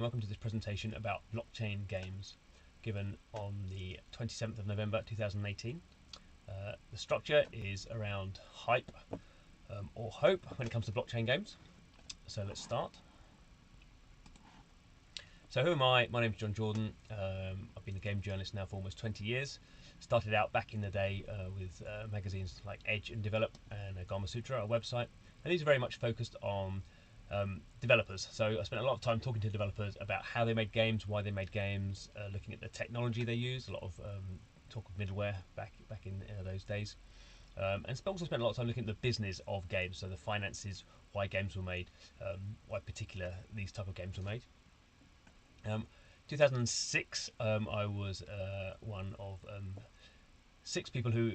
welcome to this presentation about blockchain games given on the 27th of November 2018. The structure is around hype or hope when it comes to blockchain games. So let's start. So who am I? My name is John Jordan. I've been a game journalist now for almost 20 years. Started out back in the day with magazines like Edge and Develop and Gamasutra, our website. And these are very much focused on developers. So I spent a lot of time talking to developers about how they made games, why they made games, looking at the technology they used, a lot of talk of middleware back in those days. And also spent a lot of time looking at the business of games, so the finances, why games were made, why particular these type of games were made. 2006, I was one of 6 people who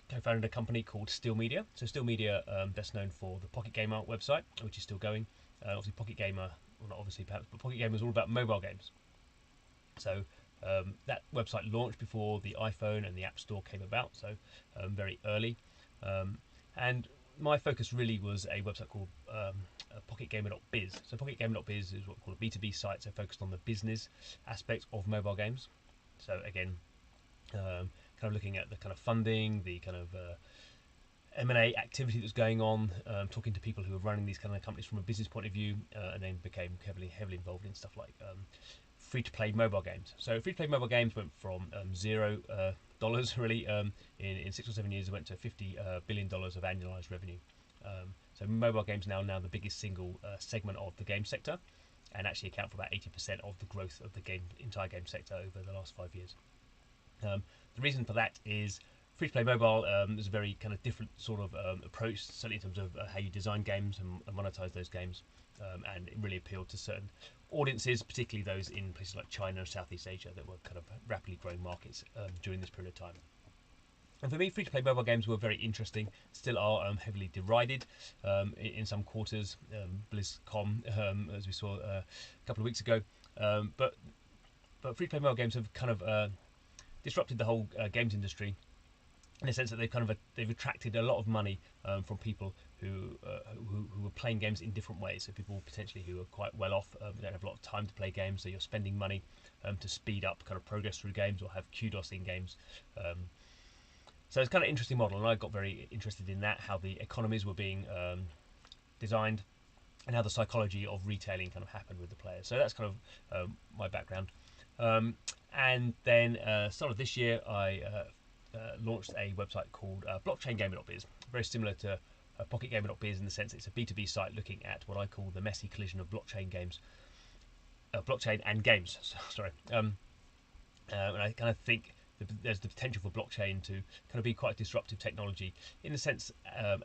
co-founded a company called Still Media. So Still Media, best known for the Pocket Gamer website, which is still going. Obviously Pocket Gamer, well not obviously perhaps, but Pocket Gamer is all about mobile games. So that website launched before the iPhone and the App Store came about, so very early. And my focus really was a website called pocketgamer.biz. So pocketgamer.biz is what we call a B2B site, so focused on the business aspect of mobile games. So again, kind of looking at the kind of funding, the kind of M&A activity that's going on, talking to people who are running these kind of companies from a business point of view, and then became heavily involved in stuff like free-to-play mobile games. So free-to-play mobile games went from $0 really in 6 or 7 years. It went to $50 billion of annualized revenue. So mobile games now the biggest single segment of the game sector, and actually account for about 80% of the growth of the entire game sector over the last 5 years. The reason for that is free-to-play mobile is a very kind of different sort of approach, certainly in terms of how you design games and monetize those games, and it really appealed to certain audiences, particularly those in places like China and Southeast Asia that were kind of rapidly growing markets during this period of time. And for me, free-to-play mobile games were very interesting, still are heavily derided in some quarters, BlizzCon, as we saw a couple of weeks ago. But free-to-play mobile games have kind of disrupted the whole games industry, in the sense that they've attracted a lot of money from people who are playing games in different ways. So people potentially who are quite well off, don't have a lot of time to play games, so you're spending money to speed up kind of progress through games or have kudos in games. So it's kind of an interesting model, and I got very interested in that, how the economies were being designed, and how the psychology of retailing kind of happened with the players. So that's kind of my background. And then start of this year, I launched a website called blockchaingamer.biz, very similar to pocketgamer.biz in the sense it's a B2B site looking at what I call the messy collision of blockchain blockchain and games. Sorry, and I kind of think there's the potential for blockchain to kind of be quite disruptive technology in the sense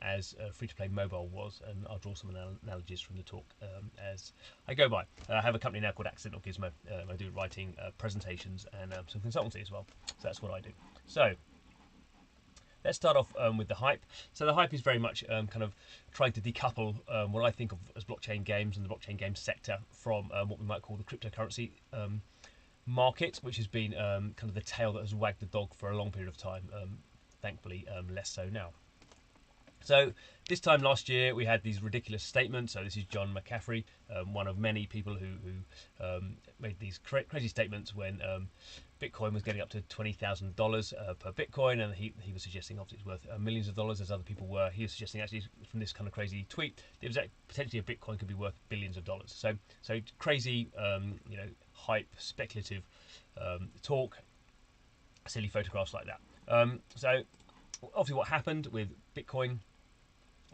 as free-to-play mobile was, and I'll draw some analogies from the talk as I go by. I have a company now called Accidental Gizmo. I do writing, presentations, and some consultancy as well. So that's what I do. So let's start off with the hype. So the hype is very much kind of trying to decouple what I think of as blockchain games and the blockchain game sector from what we might call the cryptocurrency market, which has been kind of the tail that has wagged the dog for a long period of time. Thankfully, less so now. So this time last year, we had these ridiculous statements. So this is John McCaffrey, one of many people who made these crazy statements when Bitcoin was getting up to $20,000 per Bitcoin, and he was suggesting obviously it's worth millions of dollars, as other people were. He was suggesting actually from this kind of crazy tweet, it was potentially a Bitcoin could be worth billions of dollars. So crazy, hype, speculative talk, silly photographs like that. So obviously what happened with Bitcoin,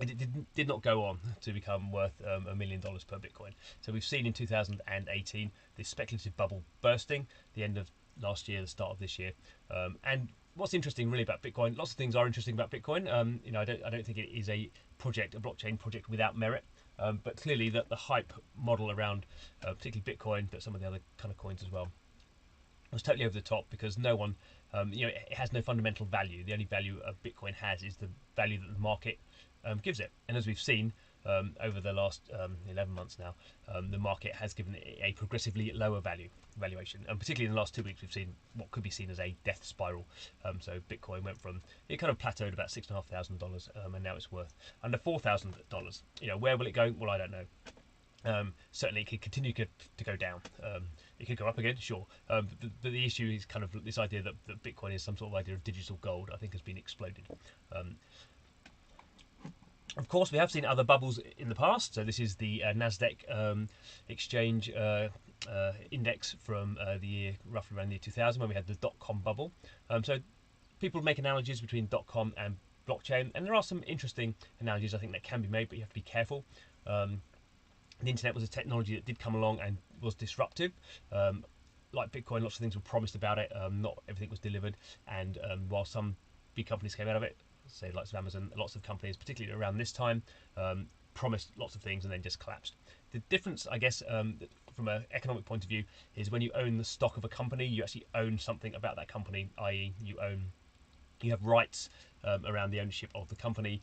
it did not go on to become worth $1 million per Bitcoin. So we've seen in 2018 this speculative bubble bursting, the end of last year, the start of this year. And what's interesting really about Bitcoin, lots of things are interesting about Bitcoin. I don't think it is a blockchain project without merit. But clearly the hype model around particularly Bitcoin, but some of the other kind of coins as well, was totally over the top, because no one, it has no fundamental value. The only value a Bitcoin has is the value that the market gives it. And as we've seen over the last 11 months now, the market has given it a progressively lower valuation. And particularly in the last 2 weeks, we've seen what could be seen as a death spiral. So Bitcoin went from, it kind of plateaued about $6,500, and now it's worth under $4,000. Where will it go? Well, I don't know. Certainly, it could continue to go down. It could go up again, sure. But the issue is kind of this idea that Bitcoin is some sort of idea of digital gold. I think has been exploded. Of course, we have seen other bubbles in the past. So this is the Nasdaq exchange index from the year roughly around the year 2000 when we had the dot-com bubble. So people make analogies between dot-com and blockchain, and there are some interesting analogies I think that can be made, but you have to be careful. The internet was a technology that did come along and was disruptive. Like Bitcoin, lots of things were promised about it. Not everything was delivered, and while some big companies came out of it, say like Amazon, lots of companies, particularly around this time, promised lots of things and then just collapsed. The difference, I guess, from an economic point of view, is when you own the stock of a company, you actually own something about that company, i.e., you have rights around the ownership of the company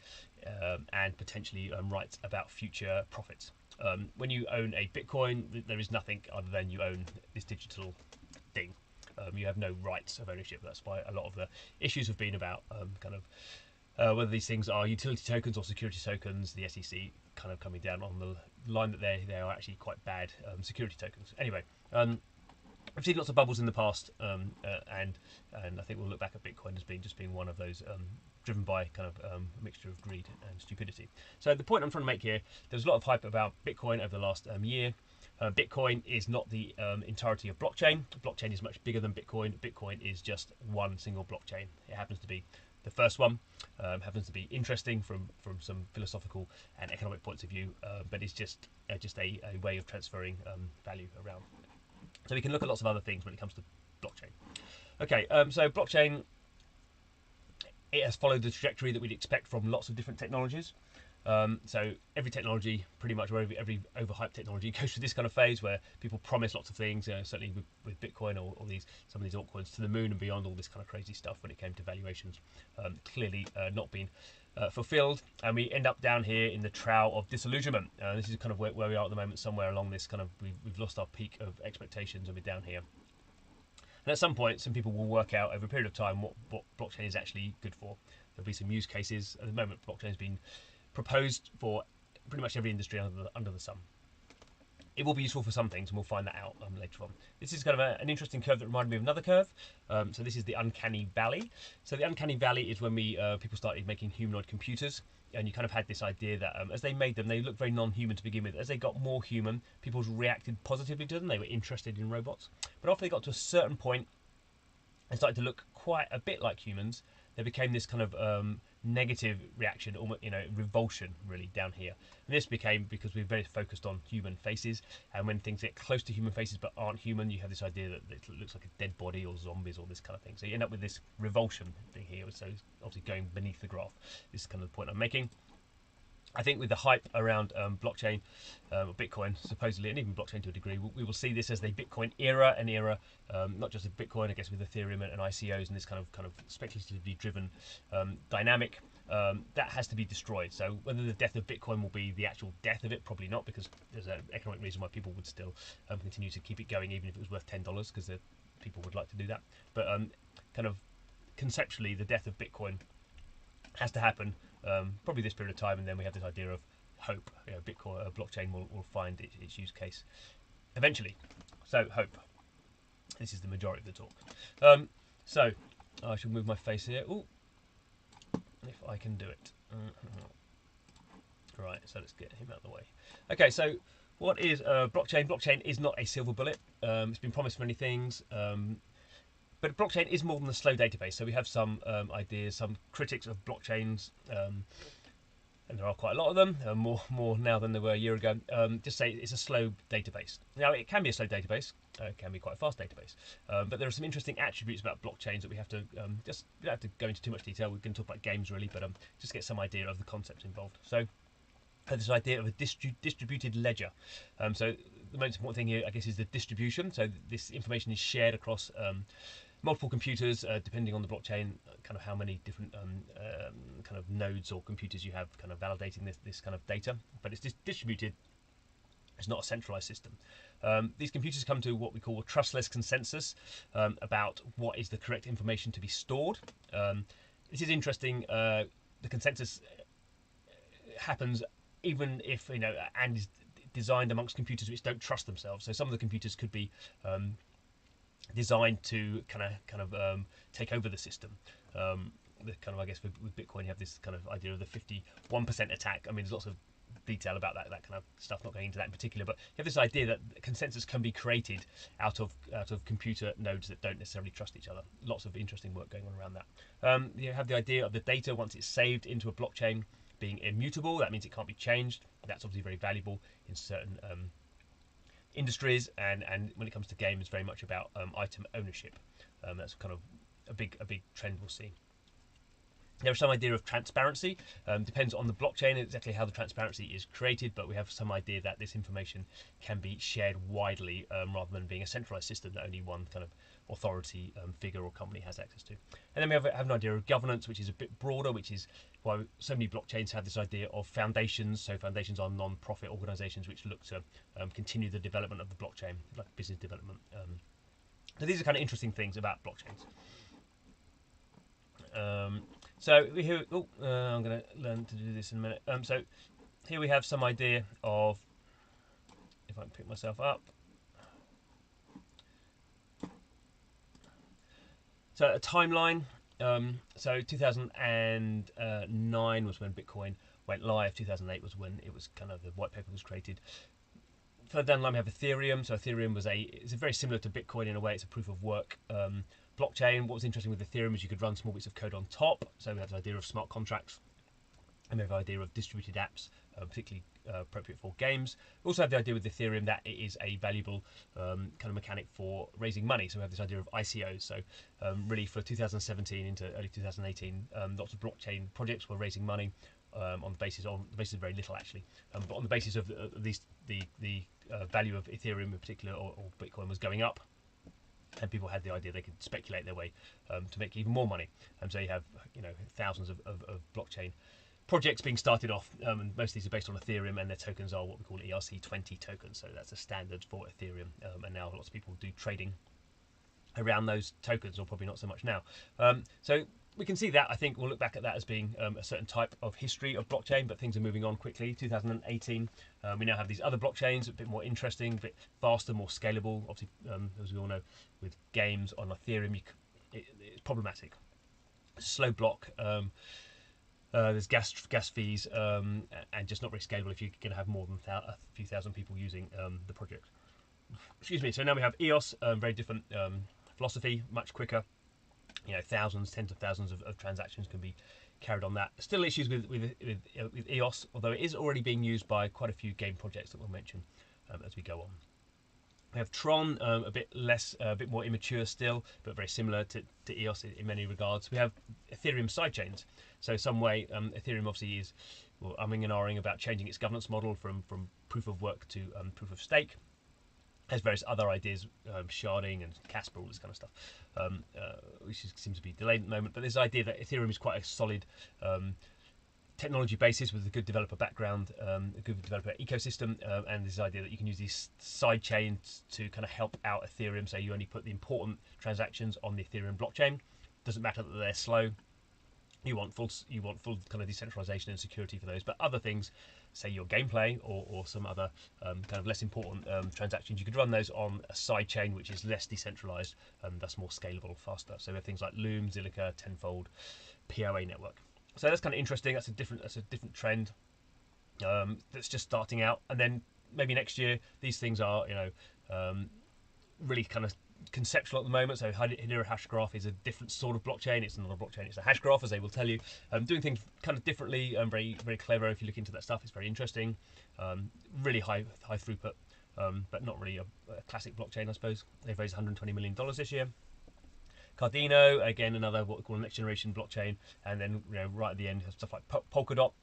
and potentially rights about future profits. When you own a Bitcoin, there is nothing other than you own this digital thing. You have no rights of ownership. That's why a lot of the issues have been about whether these things are utility tokens or security tokens. The SEC kind of coming down on the line that they are actually quite bad security tokens. Anyway, I've seen lots of bubbles in the past, and I think we'll look back at Bitcoin as being one of those, driven by kind of a mixture of greed and stupidity. So the point I'm trying to make here, there's a lot of hype about Bitcoin over the last year. Bitcoin is not the entirety of blockchain. Blockchain is much bigger than Bitcoin. Bitcoin is just one single blockchain. It happens to be the first one, happens to be interesting from some philosophical and economic points of view, but it's just a way of transferring value around. So we can look at lots of other things when it comes to blockchain. Okay, so blockchain, it has followed the trajectory that we'd expect from lots of different technologies. So every technology, pretty much, or every overhyped technology goes through this kind of phase where people promise lots of things, certainly with Bitcoin or some of these altcoins to the moon and beyond, all this kind of crazy stuff when it came to valuations. Clearly not been fulfilled, and we end up down here in the trough of disillusionment. This is kind of where we are at the moment, somewhere along this kind of, we've lost our peak of expectations and we're down here. And at some point, some people will work out over a period of time what blockchain is actually good for. There'll be some use cases. At the moment, blockchain has been proposed for pretty much every industry under the sun. It will be useful for some things, and we'll find that out later on. This is kind of an interesting curve that reminded me of another curve. So this is the uncanny valley. So the uncanny valley is when people started making humanoid computers, and you kind of had this idea that as they made them, they looked very non-human to begin with. As they got more human, people reacted positively to them. They were interested in robots. But after they got to a certain point and started to look quite a bit like humans, there became this kind of negative reaction, almost, revulsion really down here. And this became because we're very focused on human faces, and when things get close to human faces but aren't human, you have this idea that it looks like a dead body or zombies or this kind of thing. So you end up with this revulsion thing here. So it's obviously going beneath the graph. This is kind of the point I'm making. I think with the hype around blockchain, or Bitcoin supposedly, and even blockchain to a degree, we will see this as the Bitcoin era, not just with Bitcoin, I guess with Ethereum and ICOs and this kind of speculatively driven dynamic. That has to be destroyed. So whether the death of Bitcoin will be the actual death of it, probably not, because there's an economic reason why people would still continue to keep it going, even if it was worth $10, because people would like to do that. But kind of conceptually, the death of Bitcoin has to happen, probably this period of time, and then we have this idea of hope. Bitcoin, blockchain will find its use case eventually. So hope. This is the majority of the talk. So I should move my face here. Ooh, if I can do it. Right, so let's get him out of the way. Okay, so what is blockchain? Blockchain is not a silver bullet. It's been promised many things. But blockchain is more than a slow database. So we have some ideas, some critics of blockchains, and there are quite a lot of them, more now than there were a year ago. Just say it's a slow database. Now, it can be a slow database, it can be quite a fast database, but there are some interesting attributes about blockchains that we have to we don't have to go into too much detail. We can talk about games really, but just get some idea of the concepts involved. So this idea of a distributed ledger. So the most important thing here, I guess, is the distribution. So this information is shared across multiple computers, depending on the blockchain, kind of how many different kind of nodes or computers you have kind of validating this kind of data. But it's distributed. It's not a centralized system. These computers come to what we call a trustless consensus about what is the correct information to be stored. This is interesting. The consensus happens even if, and designed amongst computers which don't trust themselves. So some of the computers could be designed to kind of take over the system. The kind of, I guess, with Bitcoin, you have this kind of idea of the 51% attack. I mean, there's lots of detail about that kind of stuff. Not going into that in particular, but you have this idea that consensus can be created out of computer nodes that don't necessarily trust each other. Lots of interesting work going on around that. You have the idea of the data once it's saved into a blockchain being immutable. That means it can't be changed. That's obviously very valuable in certain industries, and when it comes to games, very much about item ownership. That's kind of a big trend we'll see. There's some idea of transparency. Depends on the blockchain exactly how the transparency is created, but we have some idea that this information can be shared widely rather than being a centralized system that only one kind of authority figure or company has access to. And then we have an idea of governance, which is a bit broader, which is why so many blockchains have this idea of foundations. So foundations are non-profit organizations which look to continue the development of the blockchain, like business development. So these are kind of interesting things about blockchains. So here, I'm going to learn to do this in a minute. So here we have some idea of, if I can pick myself up. So a timeline. So 2009 was when Bitcoin went live. 2008 was when it was kind of the white paper was created. Further down the line we have Ethereum. So Ethereum it's very similar to Bitcoin in a way. It's a proof of work blockchain. What was interesting with Ethereum is you could run small bits of code on top. So we have the idea of smart contracts, and we have the idea of distributed apps, particularly appropriate for games. We also have the idea with Ethereum that it is a valuable kind of mechanic for raising money. So we have this idea of ICOs. So really for 2017 into early 2018, lots of blockchain projects were raising money on the basis of very little actually, but on the basis of the value of Ethereum in particular or Bitcoin was going up. And people had the idea they could speculate their way to make even more money. And so you have thousands of blockchain projects being started off, and most of these are based on Ethereum, and their tokens are what we call ERC20 tokens. So that's a standard for Ethereum, and now lots of people do trading around those tokens, or probably not so much now. So we can see that. I think we'll look back at that as being a certain type of history of blockchain, but things are moving on quickly. 2018, we now have these other blockchains, a bit more interesting, a bit faster, more scalable. Obviously, as we all know, with games on Ethereum, it's problematic. Slow block. There's gas fees, and just not very scalable if you're going to have more than a few thousand people using the project. Excuse me. So now we have EOS, very different philosophy, much quicker. Thousands, tens of thousands of transactions can be carried on that. Still issues with EOS, although it is already being used by quite a few game projects that we'll mention as we go on. We have Tron, a bit more immature still, but very similar to EOS in many regards. We have Ethereum sidechains. So some way, Ethereum obviously is umming and ahhing about changing its governance model from proof of work to proof of stake. Has various other ideas, sharding and Casper, all this kind of stuff, which seems to be delayed at the moment. But this idea that Ethereum is quite a solid technology basis with a good developer background, a good developer ecosystem, and this idea that you can use these side chains to kind of help out Ethereum. So you only put the important transactions on the Ethereum blockchain. Doesn't matter that they're slow. You want full kind of decentralization and security for those. But other things, say your gameplay or some other kind of less important transactions, you could run those on a side chain which is less decentralized and thus more scalable, faster. So we have things like Loom, Zilliqa, Tenfold, POA network. So that's kind of interesting. That's a different trend that's just starting out. And then maybe next year these things are really kind of conceptual at the moment. So Hedera hash graph is a different sort of blockchain. It's not a blockchain, it's a hash graph, as they will tell you. Doing things kind of differently and very, very clever. If you look into that stuff, it's very interesting. Really high throughput, but not really a classic blockchain, I suppose. They've raised $120 million this year. Cardino, again, another what we call a next generation blockchain, and then right at the end, stuff like Polkadot,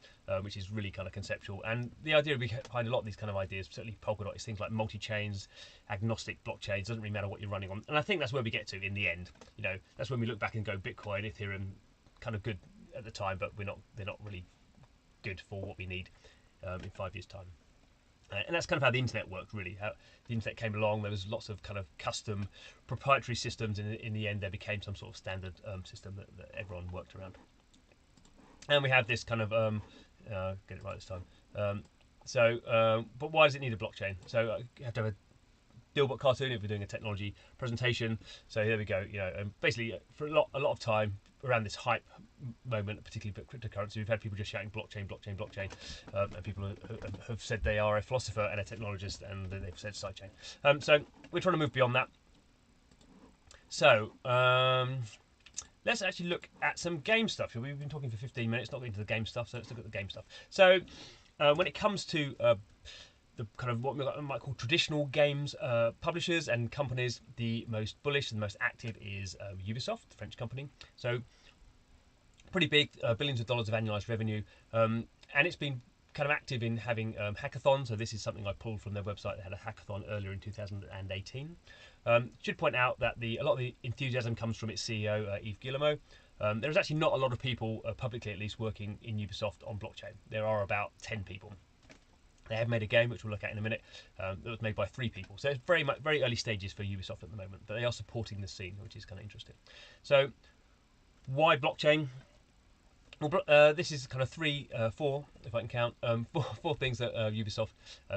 which is really kind of conceptual. And the idea behind a lot of these kind of ideas, certainly Polkadot, is things like multi-chains, agnostic blockchains. Doesn't really matter what you're running on, and I think that's where we get to in the end. That's when we look back and go, Bitcoin, Ethereum, kind of good at the time, but they're not really good for what we need in 5 years' time. And that's kind of how the internet worked, really. How the internet came along, there was lots of kind of custom proprietary systems, and in the end there became some sort of standard system that everyone worked around. And we have this kind of, get it right this time, So, but why does it need a blockchain? So you have to have a Dilbot cartoon if we're doing a technology presentation. So there we go. You know, and basically for a lot of time around this hype moment, particularly for cryptocurrency, we've had people just shouting blockchain, blockchain, blockchain, and people have said they are a philosopher and a technologist, and they've said sidechain. So we're trying to move beyond that. So let's actually look at some game stuff. We've been talking for 15 minutes, not getting to the game stuff, so let's look at the game stuff. So when it comes to the kind of what we might call traditional games publishers and companies, the most bullish and the most active is Ubisoft, the French company. So pretty big, billions of dollars of annualized revenue, and it's been kind of active in having hackathons. So this is something I pulled from their website. They had a hackathon earlier in 2018. Should point out that a lot of the enthusiasm comes from its CEO, Yves Guillemot. There's actually not a lot of people, publicly at least, working in Ubisoft on blockchain. There are about 10 people. They have made a game, which we'll look at in a minute, that was made by 3 people. So it's very early stages for Ubisoft at the moment, but they are supporting the scene, which is kind of interesting. So why blockchain? Well, this is kind of 4, if I can count, four things that Ubisoft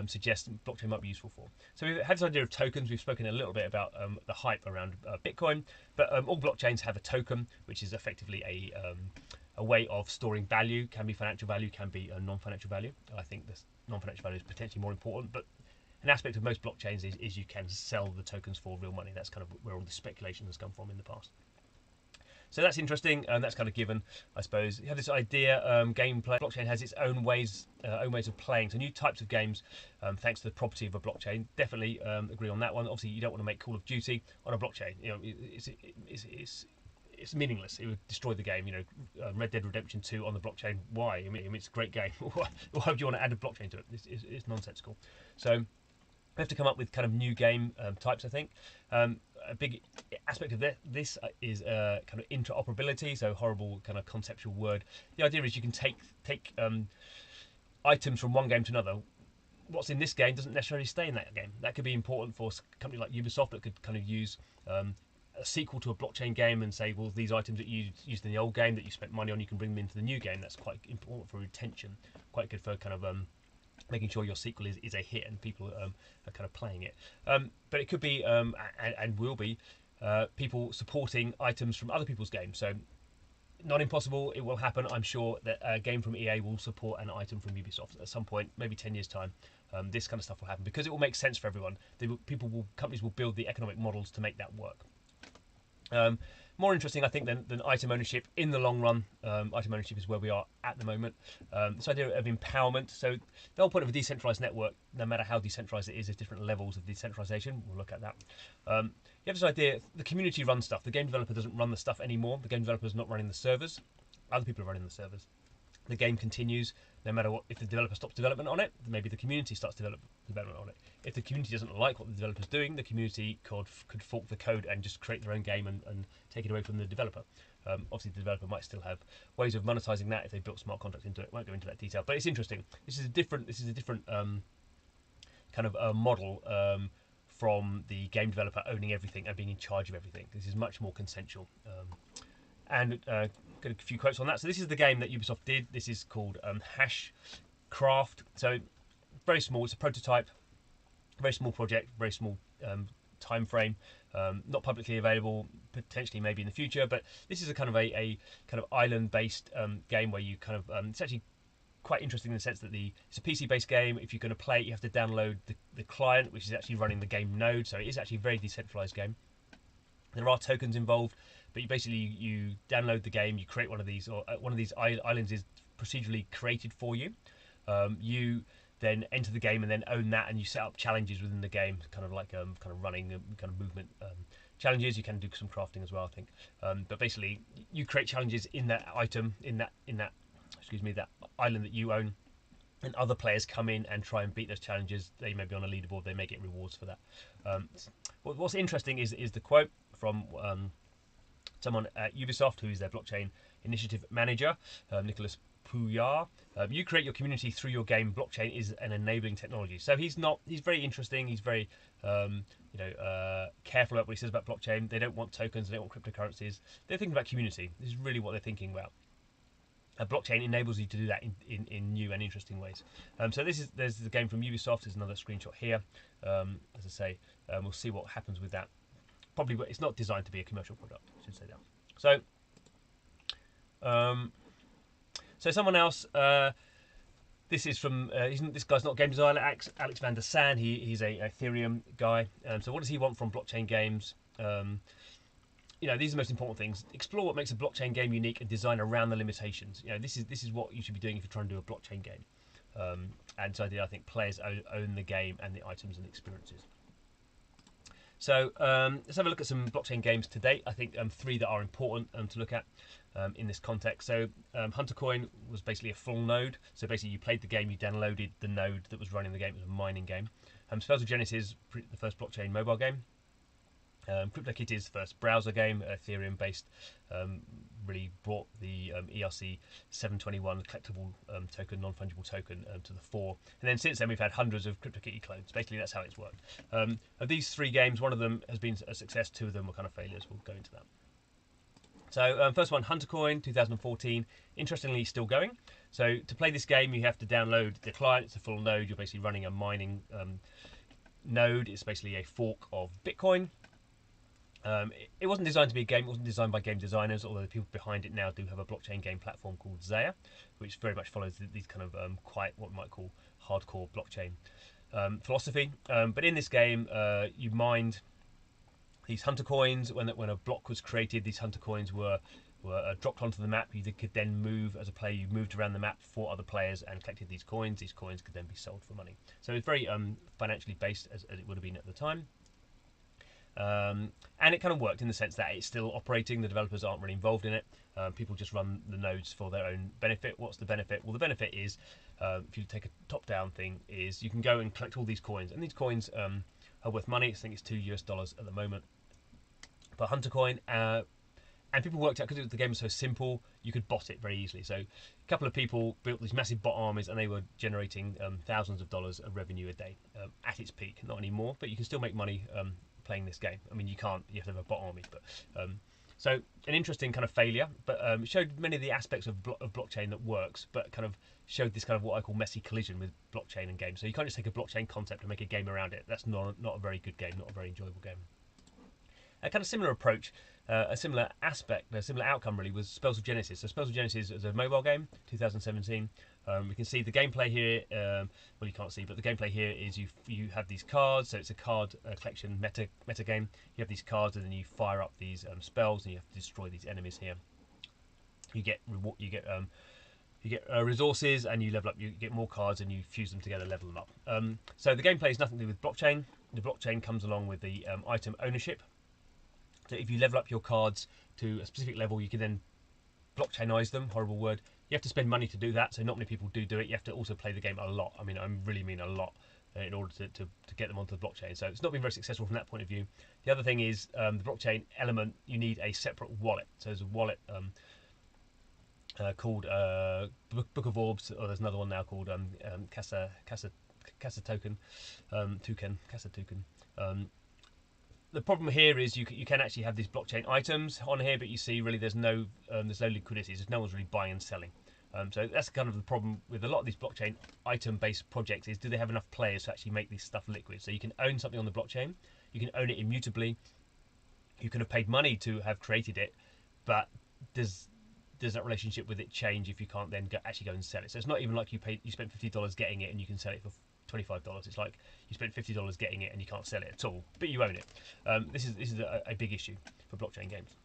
suggests blockchain might be useful for. So we've had this idea of tokens. We've spoken a little bit about the hype around Bitcoin, but all blockchains have a token, which is effectively a way of storing value. Can be financial value, can be non-financial value. I think this non-financial value is potentially more important, but an aspect of most blockchains is you can sell the tokens for real money. That's kind of where all the speculation has come from in the past. So that's interesting, and that's kind of given, I suppose. You have this idea, gameplay. Blockchain has its own ways of playing. So new types of games, thanks to the property of a blockchain. Definitely agree on that one. Obviously, you don't want to make Call of Duty on a blockchain. You know, it's meaningless. It would destroy the game. You know, Red Dead Redemption 2 on the blockchain. Why? I mean, it's a great game. Why would you want to add a blockchain to it? It's nonsensical. So we have to come up with kind of new game types, I think. A big aspect of this is kind of interoperability, so horrible kind of conceptual word. The idea is you can take items from one game to another. What's in this game doesn't necessarily stay in that game. That could be important for a company like Ubisoft that could kind of use a sequel to a blockchain game and say, well, these items that you used in the old game that you spent money on, you can bring them into the new game. That's quite important for retention, quite good for kind of making sure your sequel is a hit and people are kind of playing it. But it could be, and will be, people supporting items from other people's games. So not impossible, it will happen. I'm sure that a game from EA will support an item from Ubisoft at some point, maybe 10 years' time. This kind of stuff will happen because it will make sense for everyone. Companies will build the economic models to make that work. More interesting, I think, than item ownership in the long run. Item ownership is where we are at the moment. This idea of empowerment. So the whole point of a decentralized network, no matter how decentralized it is, there's different levels of decentralization. We'll look at that. You have this idea, the community runs stuff. The game developer doesn't run the stuff anymore. The game developer is not running the servers. Other people are running the servers. The game continues no matter what. If the developer stops development on it, maybe the community starts development on it. If the community doesn't like what the developer's doing, the community could fork the code and just create their own game and take it away from the developer. Obviously, the developer might still have ways of monetizing that if they built smart contracts into it. Won't go into that detail, but it's interesting. This is a different kind of a model from the game developer owning everything and being in charge of everything. This is much more consensual. And got a few quotes on that. So this is the game that Ubisoft did. This is called Hashcraft. So very small. It's a prototype. Very small project. Very small time frame. Not publicly available. Potentially maybe in the future. But this is a kind of island-based game where you kind of it's actually quite interesting in the sense that it's a PC-based game. If you're going to play it, you have to download the client, which is actually running the game node. So it is actually a very decentralized game. There are tokens involved, but you download the game, you create one of these, or one of these islands is procedurally created for you. You then enter the game and then own that, and you set up challenges within the game, kind of like kind of running kind of movement challenges. You can do some crafting as well, I think. But basically, you create challenges in that item, in that that island that you own, and other players come in and try and beat those challenges. They may be on a leaderboard. They may get rewards for that. What's interesting is the quote from someone at Ubisoft, who is their blockchain initiative manager, Nicolas Pouillard. You create your community through your game. Blockchain is an enabling technology. So he's very interesting. He's very careful about what he says about blockchain. They don't want tokens. They don't want cryptocurrencies. They're thinking about community. This is really what they're thinking about. A blockchain enables you to do that in new and interesting ways. So there's the game from Ubisoft. There's another screenshot here. As I say, we'll see what happens with that. Probably, it's not designed to be a commercial product. I should say that. So someone else. This is from this guy's not a game designer. Alex van der Sand. He's a Ethereum guy. So what does he want from blockchain games? These are the most important things. Explore what makes a blockchain game unique and design around the limitations. This is what you should be doing if you're trying to do a blockchain game. And so I think players own the game and the items and experiences. So let's have a look at some blockchain games to date. I think 3 that are important to look at in this context. So HunterCoin was basically a full node. So basically you played the game, you downloaded the node that was running the game. It was a mining game. Spells of Genesis, the first blockchain mobile game. CryptoKitties, first browser game, Ethereum based, really brought the ERC 721 collectible token, non-fungible token to the fore. And then since then we've had hundreds of CryptoKitty clones. Basically that's how it's worked. Of these 3 games, one of them has been a success, 2 of them were kind of failures. We'll go into that. So first one, HunterCoin, 2014, interestingly still going. So to play this game you have to download the client. It's a full node. You're basically running a mining node. It's basically a fork of Bitcoin. It wasn't designed to be a game. It wasn't designed by game designers, although the people behind it now do have a blockchain game platform called Zaya, which very much follows these kind of quite what we might call hardcore blockchain philosophy. But in this game, you mined these hunter coins. When a block was created, these hunter coins were dropped onto the map. You could then move as a player. You moved around the map for other players and collected these coins. These coins could then be sold for money. So it's very financially based as it would have been at the time. And it kind of worked in the sense that it's still operating. The developers aren't really involved in it. People just run the nodes for their own benefit. What's the benefit? Well, the benefit is, if you take a top-down thing, is you can go and collect all these coins, and these coins are worth money. I think it's $2 at the moment per hunter coin. And people worked out, because the game was so simple, you could bot it very easily. So a couple of people built these massive bot armies, and they were generating thousands of dollars of revenue a day at its peak. Not anymore, but you can still make money playing this game. I mean, you have to have a bot army, but so an interesting kind of failure, but it showed many of the aspects of blockchain that works, but kind of showed this kind of what I call messy collision with blockchain and games. So you can't just take a blockchain concept and make a game around it. That's not a very good game, not a very enjoyable game. A kind of similar approach, a similar aspect, a similar outcome really, was Spells of Genesis. So Spells of Genesis is a mobile game, 2017. We can see the gameplay here. Well, you can't see, but the gameplay here is you have these cards. So it's a card collection meta game. You have these cards, and then you fire up these spells, and you have to destroy these enemies here. You get resources, and you level up. You get more cards, and you fuse them together, level them up. So the gameplay is nothing to do with blockchain. The blockchain comes along with the item ownership. So if you level up your cards to a specific level, you can then blockchainize them. Horrible word. You have to spend money to do that, so not many people do it. You have to also play the game a lot. I mean, I really mean a lot in order to get them onto the blockchain. So it's not been very successful from that point of view. The other thing is the blockchain element, you need a separate wallet. So there's a wallet called Book of Orbs, or there's another one now called Casa Token, Casa Token. The problem here is you can actually have these blockchain items on here, but you see really there's no liquidity. No one's really buying and selling. So that's kind of the problem with a lot of these blockchain item-based projects, is do they have enough players to actually make this stuff liquid? So you can own something on the blockchain, you can own it immutably, you can have paid money to have created it, but does that relationship with it change if you can't then actually go and sell it? So it's not even like you spent $50 getting it and you can sell it for $25. It's like you spent $50 getting it and you can't sell it at all, but you own it. This is a big issue for blockchain games.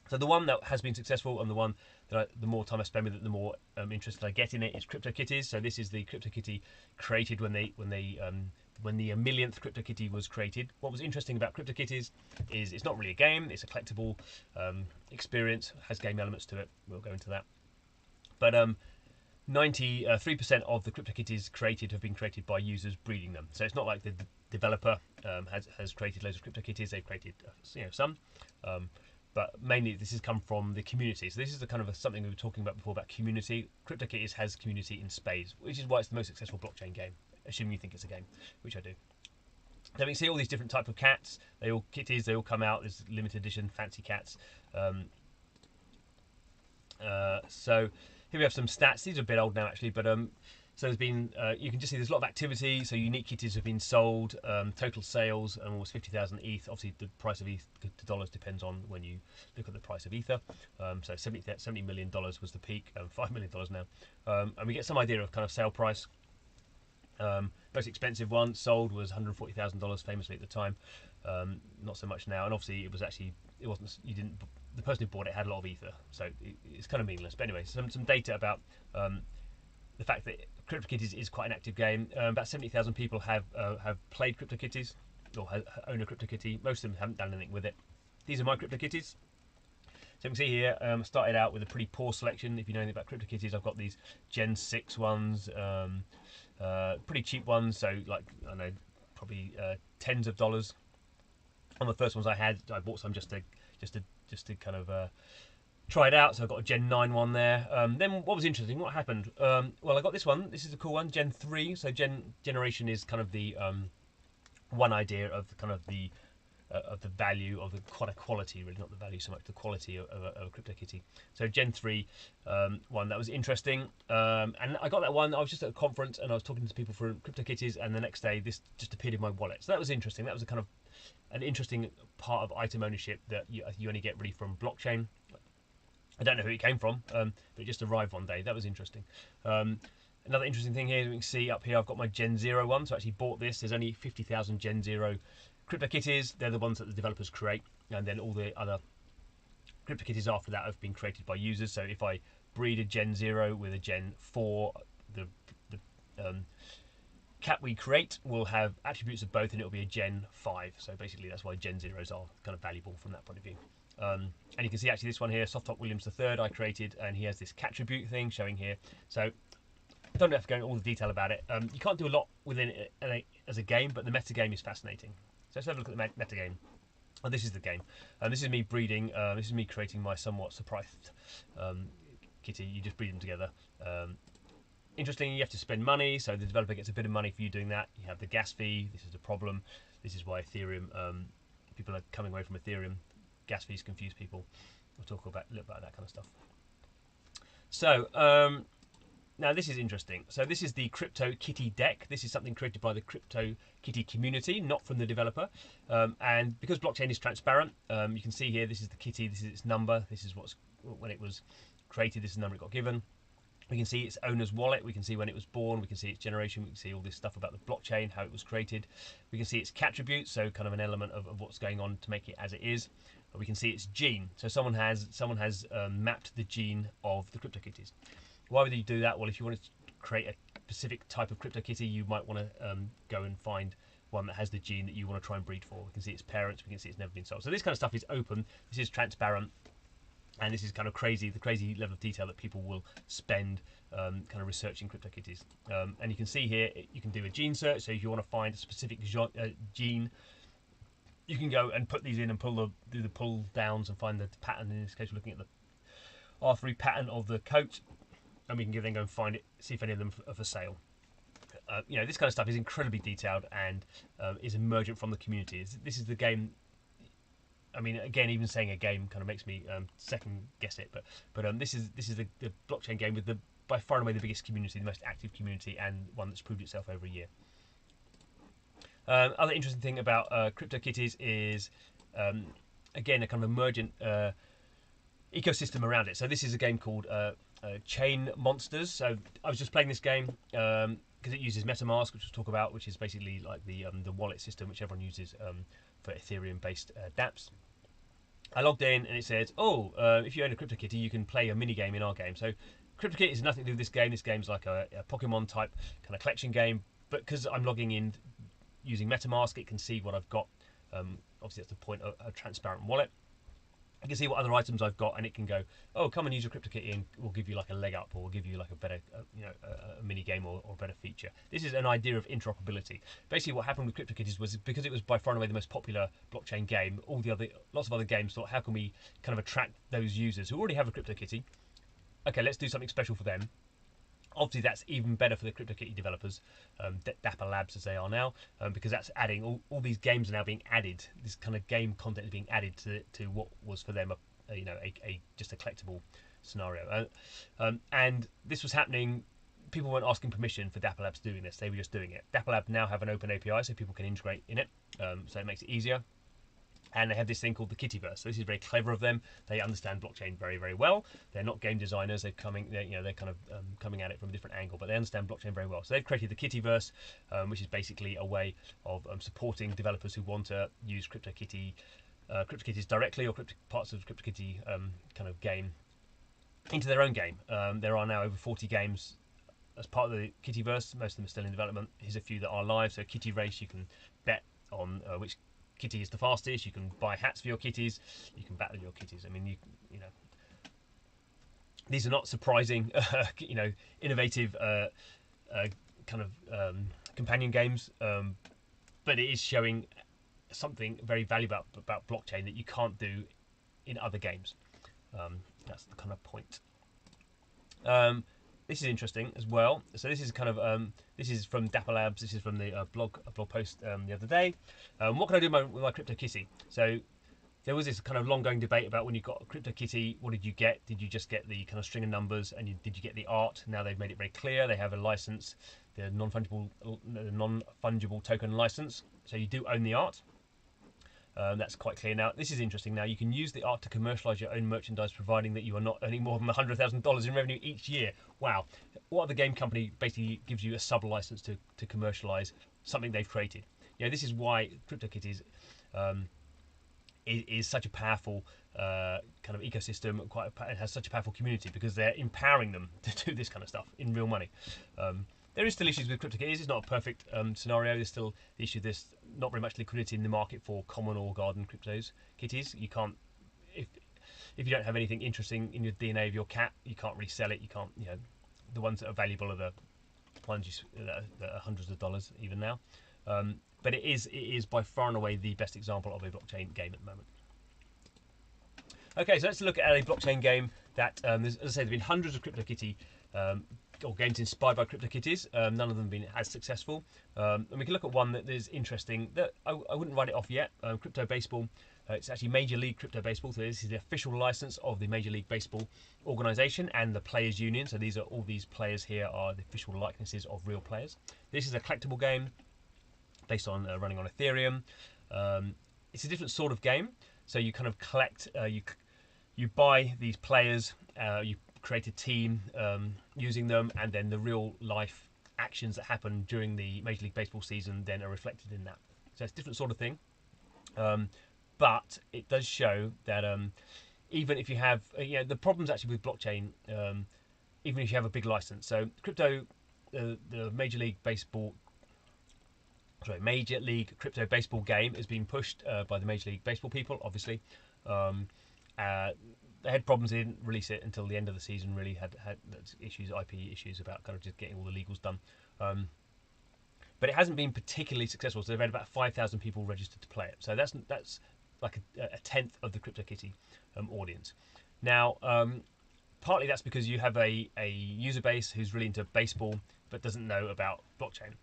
So the one that has been successful, and the one that the more time I spend with it, the more interested I get in it, is CryptoKitties. So this is the CryptoKitty created when the millionth CryptoKitty was created. What was interesting about CryptoKitties is it's not really a game; it's a collectible experience. Has game elements to it. We'll go into that. But 93% of the CryptoKitties created have been created by users breeding them. So it's not like the developer has created loads of CryptoKitties. They've created some. But mainly this has come from the community. So this is the kind of something we were talking about before about community. CryptoKitties has community in spades, which is why it's the most successful blockchain game, assuming you think it's a game, which I do. So we can see all these different types of cats. They all come out. There's limited edition fancy cats. So Here we have some stats. These are a bit old now, actually, but so there's been you can just see there's a lot of activity. So unique kitties have been sold, total sales, and almost 50,000 ETH. Obviously, the price of ETH to dollars depends on when you look at the price of Ether. So $70 million was the peak, $5 million now, and we get some idea of kind of sale price. Most expensive one sold was $140,000 famously at the time. Not so much now, and obviously it wasn't the person who bought it had a lot of Ether, so it's kind of meaningless. But anyway, some data about the fact that CryptoKitties is quite an active game. About 70,000 people have played CryptoKitties or own a CryptoKitty. Most of them haven't done anything with it. These are my CryptoKitties. So you can see here, I started out with a pretty poor selection. If you know anything about CryptoKitties, I've got these Gen 6 ones, pretty cheap ones, so like, I don't know, probably tens of dollars. On the first ones I bought some just to kind of try it out. So I've got a Gen 9 one there. Then what was interesting, what happened? Well, I got this one. This is a cool one, Gen 3. So generation is kind of the one idea of kind of the value of the quality, really, not the value so much, the quality of a CryptoKitty. So Gen 3 one, that was interesting. And I got that one, I was just at a conference and I was talking to people for CryptoKitties, and the next day this just appeared in my wallet. So that was interesting. That was a kind of an interesting part of item ownership that you only get really from blockchain. I don't know who it came from, but it just arrived one day. That was interesting. Another interesting thing here, you can see up here, I've got my Gen 0 one. So I actually bought this. There's only 50,000 Gen 0 CryptoKitties. They're the ones that the developers create, and then all the other CryptoKitties after that have been created by users. So if I breed a Gen 0 with a Gen 4, the cat we create will have attributes of both, and it'll be a Gen 5. So basically that's why Gen 0s are kind of valuable from that point of view. And you can see actually this one here, Soft Top Williams III, I created, and he has this cattribute thing showing here. So I don't have to go into all the detail about it. You can't do a lot within it as a game, but the metagame is fascinating. So let's have a look at the metagame. Oh, this is the game. This is me breeding. This is me creating my somewhat surprised kitty. You just breed them together. Interesting, you have to spend money, so the developer gets a bit of money for you doing that. You have the gas fee. This is a problem. This is why Ethereum, people are coming away from Ethereum. Gas fees confuse people. We'll talk about a little about that kind of stuff. So now this is interesting. So this is the CryptoKitty deck. This is something created by the CryptoKitty community, not from the developer. And because blockchain is transparent, you can see here, this is the kitty, this is its number, this is when it was created, this is the number it got given. We can see its owner's wallet, we can see when it was born, we can see its generation, we can see all this stuff about the blockchain, how it was created. We can see its cattributes, so kind of an element of what's going on to make it as it is. We can see its gene, so someone has mapped the gene of the CryptoKitties. Why would you do that? Well, if you wanted to create a specific type of CryptoKitty, you might want to go and find one that has the gene that you want to try and breed for. We can see its parents, we can see it's never been sold. So this kind of stuff is open, this is transparent, and this is kind of crazy, the crazy level of detail that people will spend kind of researching CryptoKitties. And you can see here, you can do a gene search, so if you want to find a specific gene, you can go and put these in and do the pull downs and find the pattern. In this case, we're looking at the R3 pattern of the coat, and we can then go and find it, see if any of them are for sale. You know, this kind of stuff is incredibly detailed and is emergent from the community. This is the game. I mean, again, even saying a game kind of makes me second guess it, but this is the blockchain game with by far and away the biggest community, the most active community, and one that's proved itself over a year. Other interesting thing about CryptoKitties is, again, a kind of emergent ecosystem around it. So this is a game called Chain Monsters. So I was just playing this game because it uses MetaMask, which we'll talk about, which is basically like the wallet system which everyone uses for Ethereum-based dApps. I logged in and it says, oh, if you own a CryptoKitty, you can play a mini game in our game. So CryptoKitty has nothing to do with this game. This game's like a Pokemon type kind of collection game, but because I'm logging in using MetaMask, it can see what I've got. Obviously, that's the point of a transparent wallet. You can see what other items I've got, and it can go, oh, come and use your CryptoKitty, and we'll give you like a leg up, or we'll give you like a better, a mini game or a better feature. This is an idea of interoperability. Basically, what happened with CryptoKitties was because it was by far and away the most popular blockchain game. Lots of other games thought, how can we kind of attract those users who already have a CryptoKitty? Okay, let's do something special for them. Obviously, that's even better for the CryptoKitty developers, Dapper Labs as they are now, because that's adding all these games are now being added. This kind of game content is being added to what was for them just a collectible scenario. And this was happening. People weren't asking permission for Dapper Labs doing this; they were just doing it. Dapper Lab now have an open API, so people can integrate in it, so it makes it easier. And they have this thing called the Kittyverse. So this is very clever of them. They understand blockchain very, very well. They're not game designers. They're kind of coming at it from a different angle, but they understand blockchain very well. So they've created the Kittyverse, which is basically a way of supporting developers who want to use CryptoKitties directly, or parts of CryptoKitty kind of game into their own game. There are now over 40 games as part of the Kittyverse. Most of them are still in development. Here's a few that are live. So Kitty Race, you can bet on which kitty is the fastest. You can buy hats for your kitties. You can battle your kitties. I mean, you know, these are not surprising, innovative kind of companion games, but it is showing something very valuable about blockchain that you can't do in other games. That's the kind of point. This is interesting as well. So this is kind of this is from Dapper Labs. This is from the blog post the other day. What can I do with my CryptoKitty? So there was this kind of long-going debate about when you got a CryptoKitty, what did you get? Did you just get the kind of string of numbers, and did you get the art? Now they've made it very clear. They have a license, the non-fungible token license. So you do own the art. That's quite clear now. This is interesting. Now you can use the art to commercialize your own merchandise, providing that you are not earning more than $100,000 in revenue each year. Wow! What other game company basically gives you a sub license to commercialize something they've created? You know, this is why CryptoKitties is such a powerful kind of ecosystem. It has such a powerful community because they're empowering them to do this kind of stuff in real money. There is still issues with CryptoKitties. It's not a perfect scenario. There's still the issue. There's not very much liquidity in the market for common or garden kitties. You can't, if you don't have anything interesting in your DNA of your cat, you can't really sell it. You can't, the ones that are valuable are the ones that are hundreds of dollars even now. But it is by far and away the best example of a blockchain game at the moment. Okay, so let's look at a blockchain game that, as I say, there've been hundreds of CryptoKitty or games inspired by CryptoKitties. None of them have been as successful. And we can look at one that is interesting. That I wouldn't write it off yet. Crypto Baseball. It's actually Major League Crypto Baseball. So this is the official license of the Major League Baseball organization and the Players Union. So all these players here are the official likenesses of real players. This is a collectible game based on running on Ethereum. It's a different sort of game. So you kind of collect. You buy these players. You create a team using them, and then the real life actions that happen during the Major League Baseball season then are reflected in that. So it's a different sort of thing, but it does show that even if you have the problems actually with blockchain, even if you have a big license. So the Major League Crypto Baseball game is being pushed by the Major League Baseball people, obviously. They had problems. They didn't release it until the end of the season. Really had issues, IP issues about kind of just getting all the legals done. But it hasn't been particularly successful. So they've had about 5,000 people registered to play it. So that's like a tenth of the CryptoKitty audience. Now, partly that's because you have a user base who's really into baseball but doesn't know about blockchain.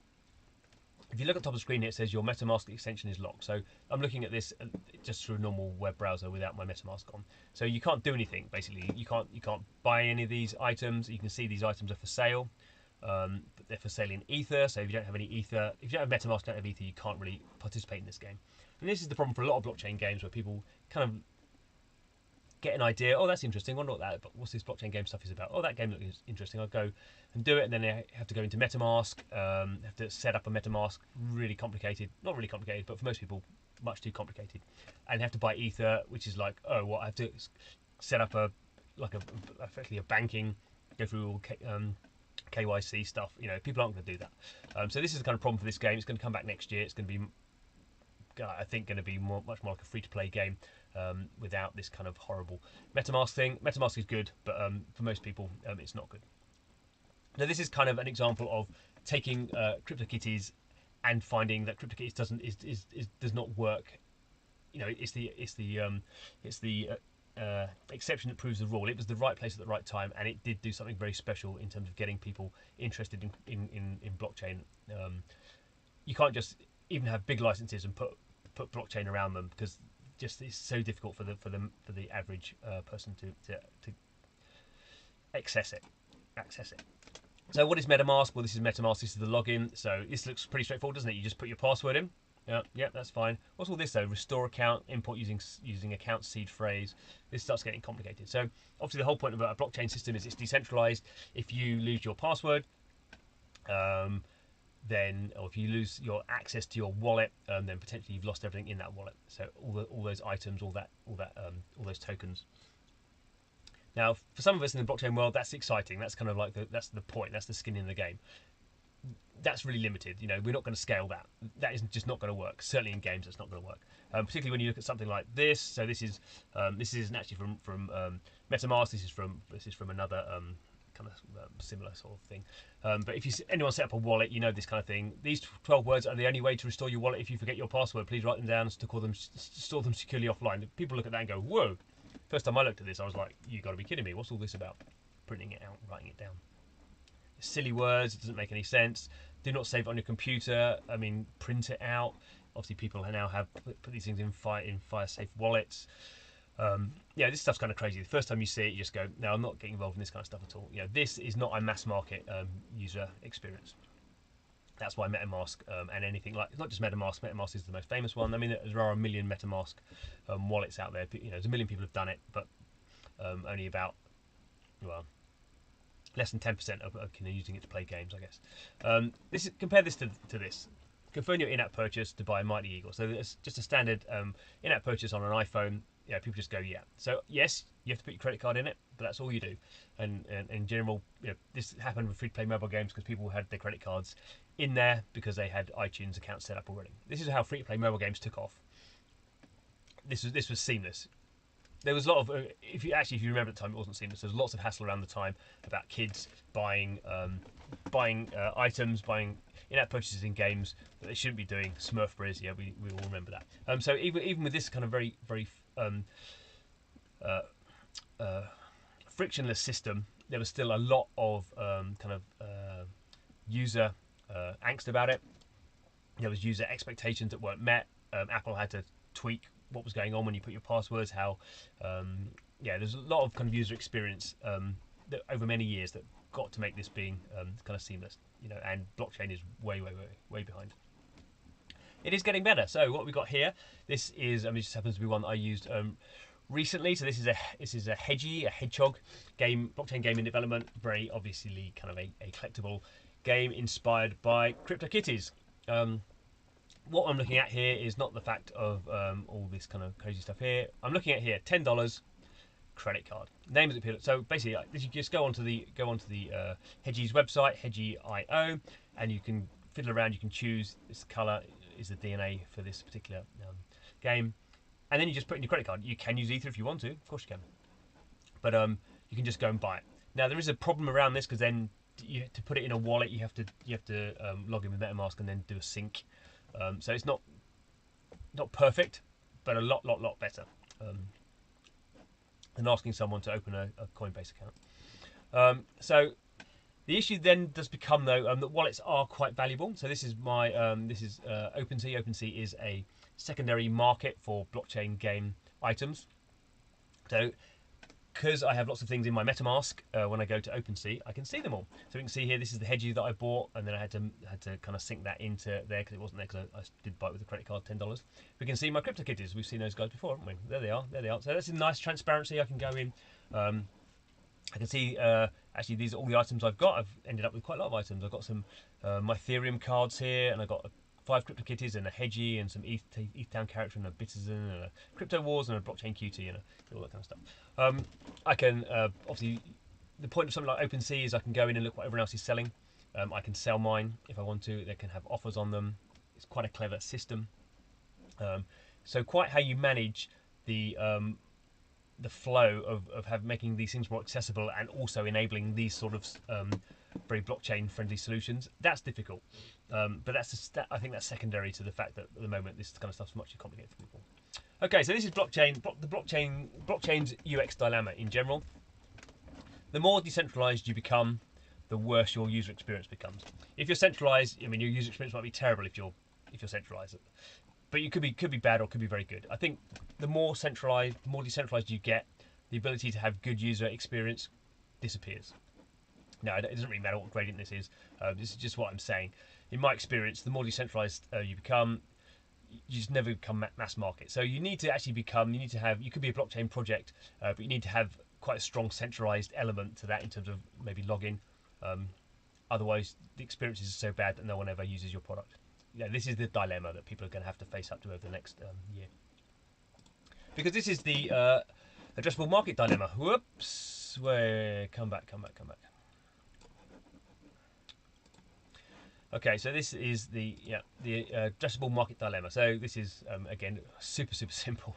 If you look at the top of the screen here, it says your MetaMask extension is locked. So I'm looking at this just through a normal web browser without my MetaMask on. So you can't do anything, basically. You can't buy any of these items. You can see these items are for sale. But they're for sale in Ether. So if you don't have any Ether, if you don't have MetaMask, don't have Ether, you can't really participate in this game. And this is the problem for a lot of blockchain games where people kind of get an idea. Oh, that's interesting. I wonder what's this blockchain game stuff is about. Oh, that game looks interesting. I'll go and do it, and then they have to go into MetaMask. Have to set up a MetaMask. Really complicated. Not really complicated, but for most people, much too complicated. And have to buy Ether, which is like, oh, what? I have to set up effectively a banking, go through all KYC stuff. People aren't going to do that. So this is the kind of problem for this game. It's going to come back next year. It's going to be, I think, going to be much more like a free-to-play game. Without this kind of horrible MetaMask thing. MetaMask is good, but for most people, it's not good. Now, this is kind of an example of taking CryptoKitties and finding that CryptoKitties does not work. It's the exception that proves the rule. It was the right place at the right time, and it did do something very special in terms of getting people interested in blockchain. You can't just even have big licenses and put blockchain around them, because just it's so difficult for the average person access it. So what is MetaMask? Well, this is MetaMask. This is the login. So this looks pretty straightforward, doesn't it? You just put your password in. Yeah, that's fine. What's all this though? Restore account, import using account seed phrase. This starts getting complicated. So obviously the whole point about a blockchain system is it's decentralized. If you lose your password, then, or if you lose your access to your wallet, then potentially you've lost everything in that wallet. So all those items, all those tokens. Now, for some of us in the blockchain world, that's exciting. That's kind of like that's the point. That's the skin in the game. That's really limited. You know, we're not going to scale that. That is just not going to work. Certainly in games, it's not going to work. Particularly when you look at something like this. So this isn't actually from MetaMask. This is from another kind of similar sort of thing. But if anyone set up a wallet, you know this kind of thing. These 12 words are the only way to restore your wallet. If you forget your password, please write them down to store them securely offline. People look at that and go, whoa. First time I looked at this, I was like, you got to be kidding me. What's all this about? Printing it out, writing it down. Silly words, it doesn't make any sense. Do not save it on your computer. I mean, print it out. Obviously, people now have put these things in fire safe wallets. Yeah, this stuff's kind of crazy. The first time you see it, you just go, no, I'm not getting involved in this kind of stuff at all. You know, this is not a mass market user experience. That's why MetaMask and anything like, it's not just MetaMask. MetaMask is the most famous one. I mean, there are a million MetaMask wallets out there. You know, there's a million people have done it, but only about, well, less than 10% of using it to play games, I guess. Compare this to this. Confirm your in-app purchase to buy Mighty Eagle. So it's just a standard in-app purchase on an iPhone. Yeah, people just go, yeah. So yes, you have to put your credit card in it, but that's all you do. And in general, you know, this happened with free-to-play mobile games because people had their credit cards in there because they had iTunes accounts set up already. This is how free-to-play mobile games took off. This was seamless. There was a lot of, if you remember at the time, it wasn't seamless. There was lots of hassle around the time about kids buying items, buying in-app purchases in games that they shouldn't be doing. Smurfberries, yeah, we all remember that. So even with this kind of very frictionless system, there was still a lot of user angst about it. There was user expectations that weren't met. Apple had to tweak what was going on when you put your passwords. There's a lot of kind of user experience that over many years that got to make this being kind of seamless. You know, and blockchain is way behind. It is getting better. So what we got here, this is, it just happens to be one that I used recently. So this is a hedgehog game, blockchain game in development. Very obviously kind of a collectible game inspired by CryptoKitties. What I'm looking at here is not the fact of all this kind of crazy stuff here. I'm looking at here $10 credit card. Name is appealing. So basically, you just go onto the Hedgie's website, Hedgie.io, and you can fiddle around. You can choose this color is the DNA for this particular game, and then you just put in your credit card. You can use Ether if you want to, of course you can, but you can just go and buy it. Now there is a problem around this because then to put it in a wallet, you have to log in with MetaMask and then do a sync. So it's not perfect, but a lot better than asking someone to open a Coinbase account. So the issue then does become though that wallets are quite valuable. So this is my OpenSea. OpenSea is a secondary market for blockchain game items. So because I have lots of things in my MetaMask, when I go to OpenSea, I can see them all. So we can see here, this is the Hedgie that I bought, and then I had to kind of sync that into there because it wasn't there because I did buy it with a credit card, $10. We can see my CryptoKitties. We've seen those guys before, haven't we? There they are. So that's a nice transparency. I can go in. I can see actually these are all the items I've got. I've ended up with quite a lot of items. I've got some my Ethereum cards here, and I've got 5 CryptoKitties and a Hedgie and some ETH-Town character and a Bitizen and a Crypto Wars and a Blockchain QT and all that kind of stuff. I can obviously the point of something like OpenSea is I can go in and look what everyone else is selling. I can sell mine if I want to. They can have offers on them. It's quite a clever system. So quite how you manage the flow of making these things more accessible and also enabling these sort of very blockchain friendly solutions, that's difficult. But I think that's secondary to the fact that at the moment this kind of stuff's much too complicated for people. Okay, so this is blockchain's UX dilemma in general. The more decentralized you become, the worse your user experience becomes. If you're centralized, I mean, your user experience might be terrible if you're centralized, but you could be bad or could be very good. I think the more decentralized you get, the ability to have good user experience disappears. Now, it doesn't really matter what gradient this is. This is just what I'm saying. In my experience, the more decentralized you become, you just never become mass market. So you need to actually become, you need to have, you could be a blockchain project, but you need to have quite a strong centralized element to that in terms of maybe login. Otherwise, the experience is so bad that no one ever uses your product. This is the dilemma that people are going to have to face up to over the next year. Because this is the addressable market dilemma. Whoops. Come back. Okay, so this is the addressable market dilemma. So this is again super simple.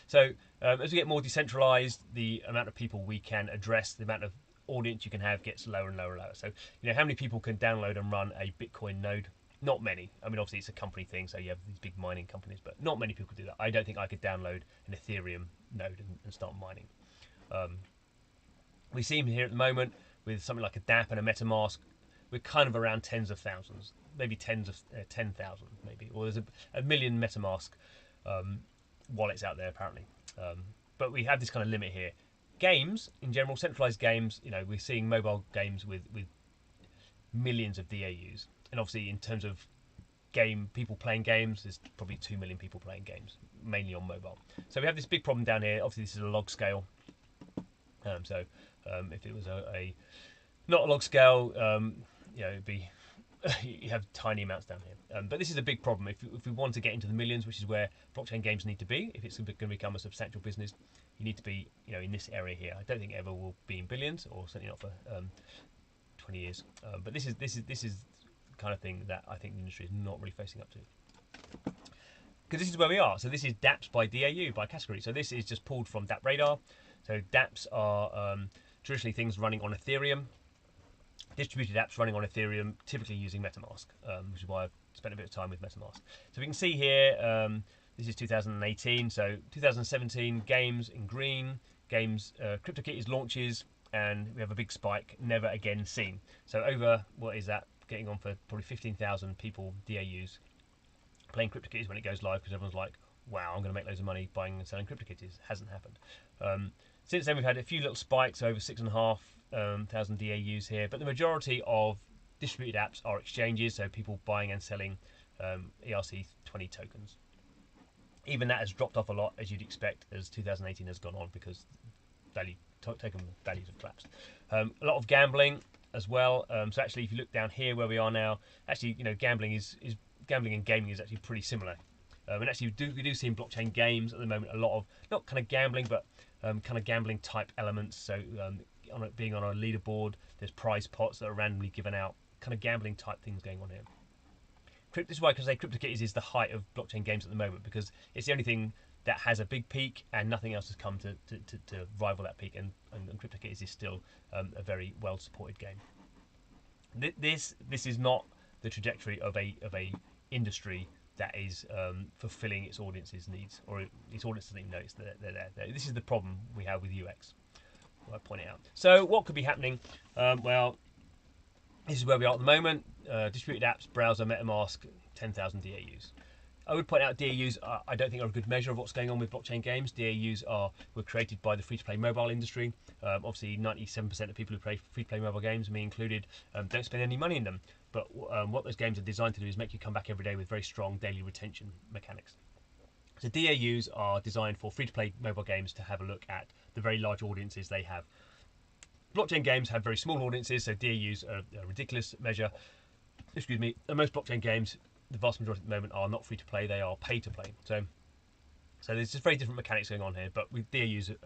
So as we get more decentralized, the amount of people we can address, the amount of audience you can have gets lower and lower. So how many people can download and run a Bitcoin node? Not many. I mean, obviously it's a company thing, so you have these big mining companies, but not many people do that. I don't think I could download an Ethereum node and start mining. We see here at the moment with something like a DApp and a MetaMask, we're kind of around tens of thousands, maybe 10,000, maybe, or there's a million MetaMask wallets out there apparently. But we have this kind of limit here. Games in general, centralized games, we're seeing mobile games with millions of DAUs, and obviously in terms of people playing games, there's probably 2 million people playing games, mainly on mobile. So we have this big problem down here. Obviously this is a log scale. If it was not a log scale, it'd be you have tiny amounts down here. But this is a big problem. If we want to get into the millions, which is where blockchain games need to be, if it's going to become a substantial business, you need to be in this area here. I don't think it ever will be in billions, or certainly not for 20 years. But this is the kind of thing that I think the industry is not really facing up to. Because this is where we are. So this is dApps by DAU, by category. So this is just pulled from dApp Radar. So dApps are traditionally things running on Ethereum, distributed apps running on Ethereum, typically using MetaMask, which is why I've spent a bit of time with MetaMask. So we can see here, this is 2018. So 2017, games in green, CryptoKitties launches, and we have a big spike, never again seen. So over, what is that, getting on for probably 15,000 people, DAUs, playing CryptoKitties when it goes live, because everyone's like, wow, I'm going to make loads of money buying and selling CryptoKitties. Hasn't happened. Since then, we've had a few little spikes, over 6,500 DAUs here, but the majority of distributed apps are exchanges, so people buying and selling ERC20 tokens. Even that has dropped off a lot, as you'd expect, as 2018 has gone on, because token values have collapsed. A lot of gambling as well. So actually, if you look down here where we are now, actually, gambling and gaming is actually pretty similar. And actually, we do see in blockchain games at the moment a lot of not kind of gambling, but kind of gambling type elements. So being on a leaderboard, there's prize pots that are randomly given out, kind of gambling type things going on here. This is why I can say CryptoKitties is the height of blockchain games at the moment, because it's the only thing that has a big peak and nothing else has come to rival that peak, and CryptoKitties is still a very well supported game. This is not the trajectory of a industry that is fulfilling its audience's needs, or its audience doesn't even know they're there. This is the problem we have with UX. I point it out. So what could be happening? Well, this is where we are at the moment. Distributed apps, browser, MetaMask, 10,000 DAUs. I would point out DAUs I don't think are a good measure of what's going on with blockchain games. DAUs were created by the free-to-play mobile industry. Obviously, 97% of people who play free-to-play mobile games, me included, don't spend any money in them. But what those games are designed to do is make you come back every day with very strong daily retention mechanics. So DAUs are designed for free-to-play mobile games to have a look at the very large audiences they have. Blockchain games have very small audiences, so DAUs are a ridiculous measure. Excuse me. And most blockchain games, the vast majority at the moment, are not free-to-play; they are pay-to-play. So there's just very different mechanics going on here. But with DAUs are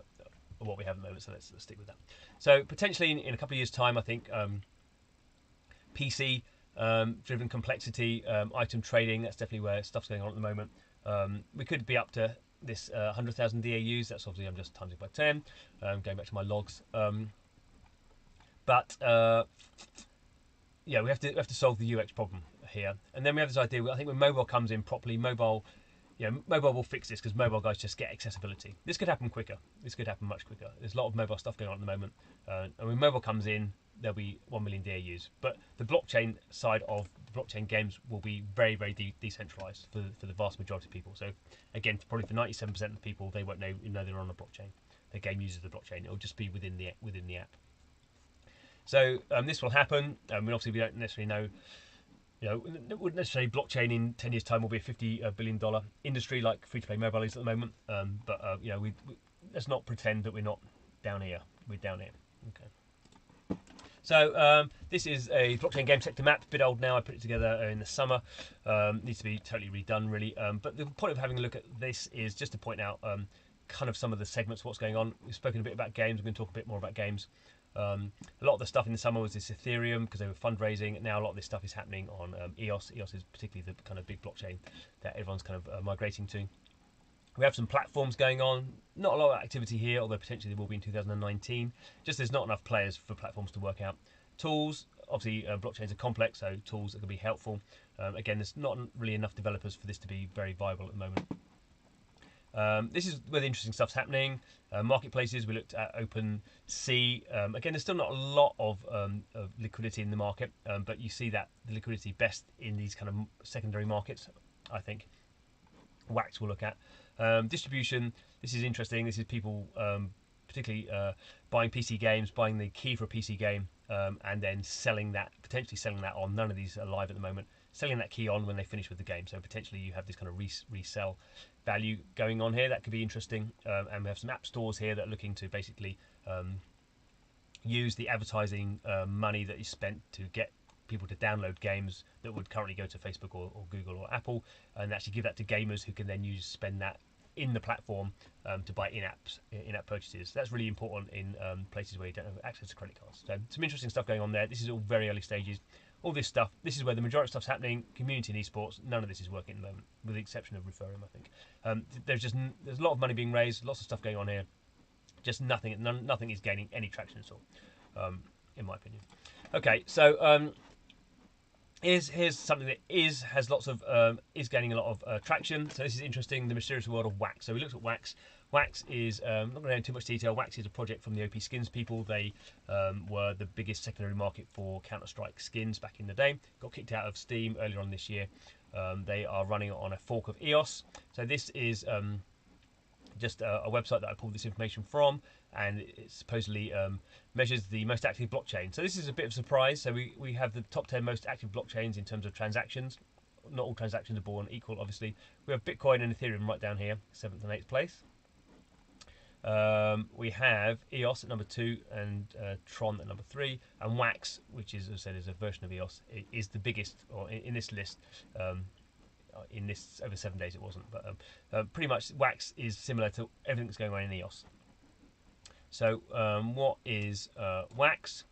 what we have at the moment, so let's stick with that. So potentially in a couple of years' time, I think PC driven complexity, item trading, that's definitely where stuff's going on at the moment. We could be up to this 100,000 DAUs. That's obviously, I'm just timing it by 10, going back to my logs. Yeah, we have to solve the UX problem here, and then we have this idea. I think when mobile comes in properly, mobile will fix this, because mobile guys just get accessibility. This could happen quicker. This could happen much quicker. There's a lot of mobile stuff going on at the moment, and when mobile comes in, there'll be 1 million DAUs. But the blockchain side of the blockchain games will be very, very decentralized for the vast majority of people. So again, probably for 97% of the people, they won't know they're on a blockchain. The game uses the blockchain. It'll just be within the app. So this will happen. Obviously we don't necessarily know. It wouldn't necessarily blockchain in 10 years' time will be a $50 billion industry like free-to-play mobile is at the moment. But we let's not pretend that we're not down here. We're down here. Okay. So this is a blockchain game sector map. A bit old now. I put it together in the summer. Needs to be totally redone, really. But the point of having a look at this is just to point out kind of some of the segments, what's going on. We've spoken a bit about games. We're going to talk a bit more about games. A lot of the stuff in the summer was this Ethereum because they were fundraising. Now a lot of this stuff is happening on EOS. EOS is particularly the kind of big blockchain that everyone's kind of migrating to. We have some platforms going on. Not a lot of activity here, although potentially there will be in 2019. Just there's not enough players for platforms to work out. Tools, obviously blockchains are complex, so tools are going to be helpful. Again, there's not really enough developers for this to be very viable at the moment. This is where the interesting stuff's happening. Marketplaces, we looked at OpenSea. Again, there's still not a lot of liquidity in the market, but you see that the liquidity best in these kind of secondary markets, I think. Wax we'll look at. Distribution, this is interesting. This is people particularly buying PC games, buying the key for a PC game, and then potentially selling that on. None of these are live at the moment. Selling that key on when they finish with the game. So potentially you have this kind of resell value going on here. That could be interesting. And we have some app stores here that are looking to basically use the advertising money that is spent to get people to download games that would currently go to Facebook or Google or Apple, and actually give that to gamers who can then spend that in the platform to buy in-app purchases. That's really important in places where you don't have access to credit cards. So some interesting stuff going on there. This is all very early stages. All this stuff, this is where the majority of stuff's happening. Community in esports, none of this is working at the moment, with the exception of Referrum, I think. There's a lot of money being raised, lots of stuff going on here. Just nothing is gaining any traction at all, in my opinion. Okay, so here's something that has lots of is gaining a lot of traction. So this is interesting. The mysterious world of Wax. So we looked at Wax. Wax is not going to go into too much detail. Wax is a project from the OP Skins people. They were the biggest secondary market for Counter-Strike skins back in the day. Got kicked out of Steam earlier on this year. They are running on a fork of EOS. So this is just a website that I pulled this information from, and it supposedly measures the most active blockchain. So this is a bit of a surprise. So we have the top 10 most active blockchains in terms of transactions. Not all transactions are born equal, obviously. We have Bitcoin and Ethereum right down here, 7th and 8th place. We have EOS at number 2 and Tron at number 3, and Wax, which is, as I said, is a version of EOS, is the biggest in this list. In this over 7 days it wasn't, but pretty much Wax is similar to everything that's going on in EOS. So what is Wax?